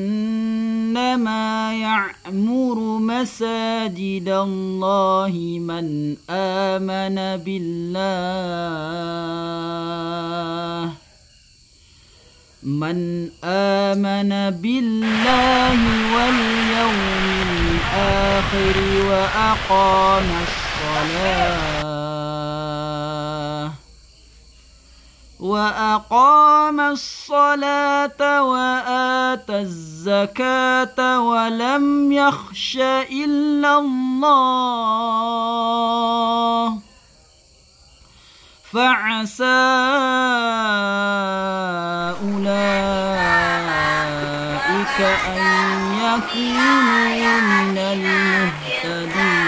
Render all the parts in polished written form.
إنما يعمر مساجد الله من آمن بالله واليوم الآخر وأقام الصلاة وآتى الزكاة ولم يخش إلا الله فعسى أولئك أن يكونوا من المهتدين.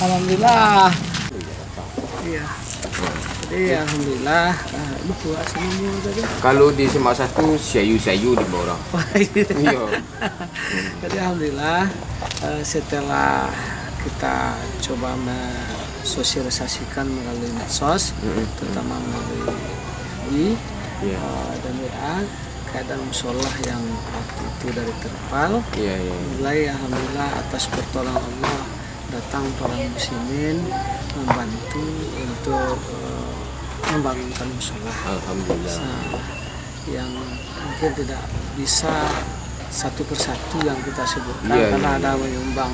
Alhamdulillah. Iya. Jadi alhamdulillah. Lu buat semuanya tadi. Kalau di Semak 1 sayu-sayu di bawah. Iya. Jadi alhamdulillah setelah kita coba mensosialisasikan melalui medsos, terutama melalui FB dan WA, keadaan musola yang waktu itu dari terpal, mulai alhamdulillah atas pertolongan Allah datang para muslimin membantu untuk membangunkan musola. Alhamdulillah. Yang mungkin tidak bisa satu persatu yang kita sebutkan karena ada menyumbang,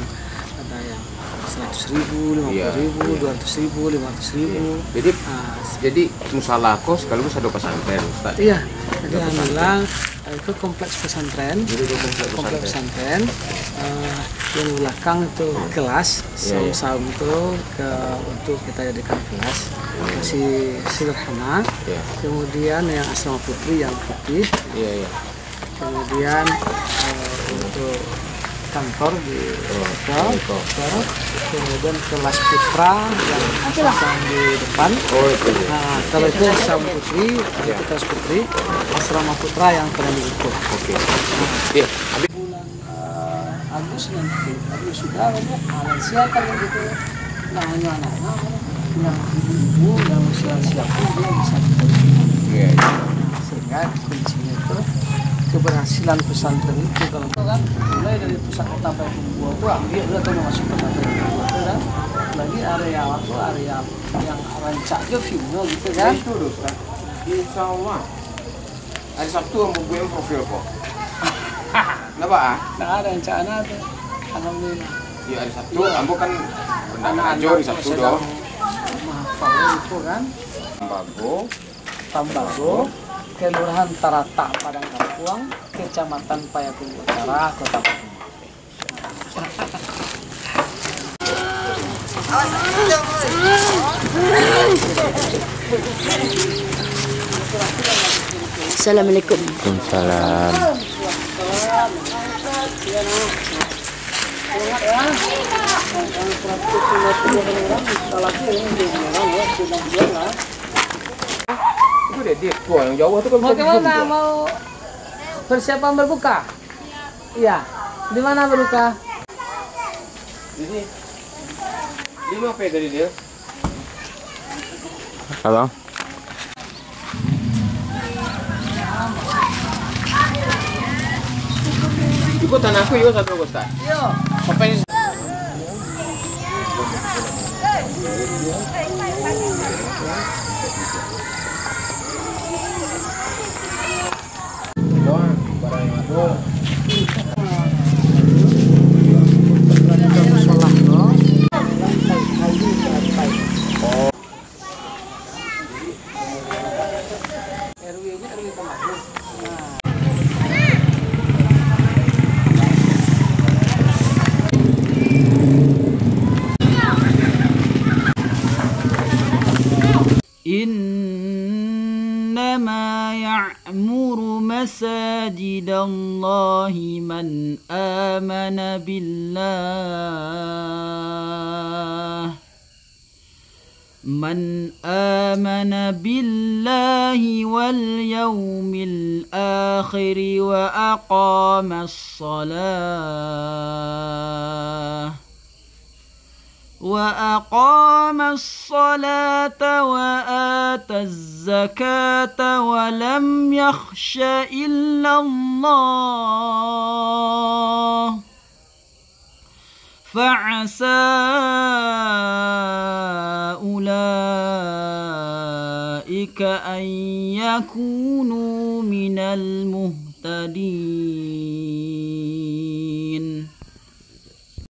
ada yang 100.000, 50.000, 200.000, 500.000. Jadi musalah kos sekaligus ada pesantren, Ustaz. Iya. Jadi alhamdulillah itu kompleks pesantren. Kompleks pesantren. Yang belakang itu kelas saum itu untuk kita jadikan kelas, masih sederhana. Kemudian yang asrama putri yang putih. Kemudian untuk kantor di hotel, kemudian kelas putra yang pasang di depan. Nah, kalau itu asrama putri, itu kelas putri, asrama putra yang pernah diukur. Bulan Agustus nanti, sudah banyak lansia kalau gitu. Nah, hanya anak-anak yang ibu yang usia siap dia bisa. Sehingga kuncinya itu keberhasilan pesantren itu kalau kan mulai dari pusat kota sampai Bumbu itu ambil udah tuh masuk pesantren itu kan, lagi area waktu area yang rancak aja viewnya gitu kan. Itu Ustaz. Insya Allah hari Sabtu mau gue profil kok. Kenapa? Nah ada rencana tuh, alhamdulillah. Iya hari Sabtu, kamu kan pendanaan aja di Sabtu dong. Mahfal itu kan. Tambago. Kelurahan Tarata, Padang Kapuang, Kecamatan Payakumbuh Utara, Kota Payakumbuh. Assalamualaikum. Waalaikumsalam. Itu dia tua yang Jawa itu kan. Bagaimana mau persiapan berbuka? Iya. Di mana berbuka? Ini 5 P dari dia. Halo. Ibu tanahku yuk satu Ustaz. Iya. Sampai doang barang yang ada. مساجد الله من آمن بالله واليوم الآخر وأقام الصلاة وآتى الزكاة ولم يخش إلا الله فعسى أولئك أن يكونوا من المهتدين.